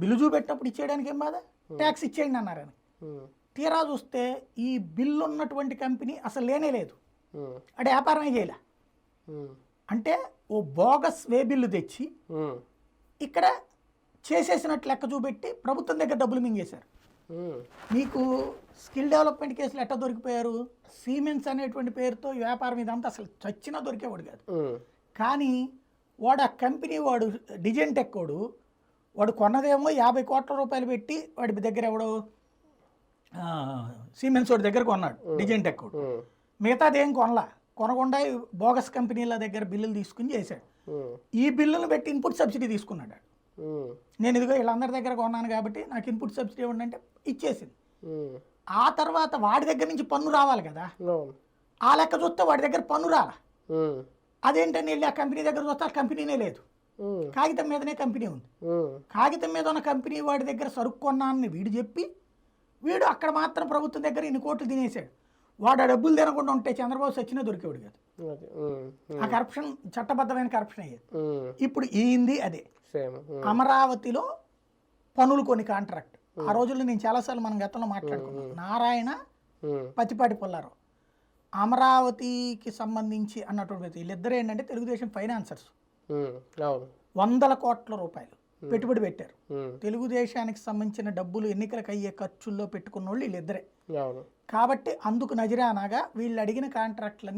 Bill చూపెట్టినప్పుడు ఇచ్చేయడానికి ఏం బాధ, tax ఇచ్చేయండి అన్నారని. తీరా చూస్తే ఈ బిల్లు ఉన్నటువంటి కంపెనీ అసలు లేనే లేదు, అంటే వ్యాపారమే చేయలే. అంటే ఓ బోగస్ వే బిల్లు తెచ్చి ఇక్కడ చేసేసినట్లు లెక్క చూపెట్టి ప్రభుత్వం దగ్గర డబ్బులు మింగేశారు. మీకు స్కిల్ డెవలప్మెంట్ కేసులు ఎట్లా దొరికిపోయారు? సీమెన్స్ అనేటువంటి పేరుతో ఈ వ్యాపారం ఇదంతా అసలు చచ్చినా దొరికేవాడు కాదు. కానీ వాడు ఆ కంపెనీ వాడు డిజైన్ టెక్ వాడు కొన్నదేమో 50 కోట్ల రూపాయలు పెట్టి వాడి దగ్గర ఎవడో సీమెన్స్ వాడి దగ్గర కొన్నాడు డిజైన్ టెక్ మిగతాది ఏం కొనకుండా బోగస్ కంపెనీల దగ్గర బిల్లులు తీసుకుని చేశాడు. ఈ బిల్లును పెట్టి ఇన్పుట్ సబ్సిడీ తీసుకున్నాడు. నేను ఇదిగో వీళ్ళందరి దగ్గర కొన్నాను కాబట్టి నాకు ఇన్పుట్ సబ్సిడీ ఇవ్వండి అంటే ఇచ్చేసింది. ఆ తర్వాత వాడి దగ్గర నుంచి పన్ను రావాలి కదా, ఆ లెక్క చూస్తే వాడి దగ్గర పన్ను రాలా. అదేంటని వెళ్ళి ఆ కంపెనీ దగ్గర చూస్తే ఆ కంపెనీనే లేదు, కాగితం మీదనే కంపెనీ ఉంది. కాగితం మీద ఉన్న కంపెనీ వాడి దగ్గర సరుకు కొన్నానని వీడు చెప్పి వీడు అక్కడ మాత్రం ప్రభుత్వం దగ్గర ఇన్ని కోట్లు తినేసాడు. వాడు ఆ డబ్బులు తినకుండా ఉంటే చంద్రబాబు సచ్చినా దొరికేవాడు కాదు. ఆ కరప్షన్ చట్టబద్ధమైన కరప్షన్ అయ్యేది. ఇప్పుడు ఈంది అదే అమరావతిలో పనులు కొన్ని కాంట్రాక్ట్. ఆ రోజుల్లో నేను చాలాసార్లు మనం గతంలో మాట్లాడుకున్నాను. నారాయణ, పతిపాటి పుల్లారావు అమరావతికి సంబంధించి అన్నటువంటి వీళ్ళిద్దరు ఏంటంటే తెలుగుదేశం ఫైనాన్సర్స్. 100 కోట్ల రూపాయలు పెట్టుబడి పెట్టారు. తెలుగుదేశానికి సంబంధించిన డబ్బులు ఎన్నికలకు అయ్యే ఖర్చుల్లో పెట్టుకున్న వాళ్ళు వీళ్ళిద్దరే. కాబట్టి అందుకు నజరానాగా వీళ్ళు అడిగిన కాంట్రాక్ట్లన్నీ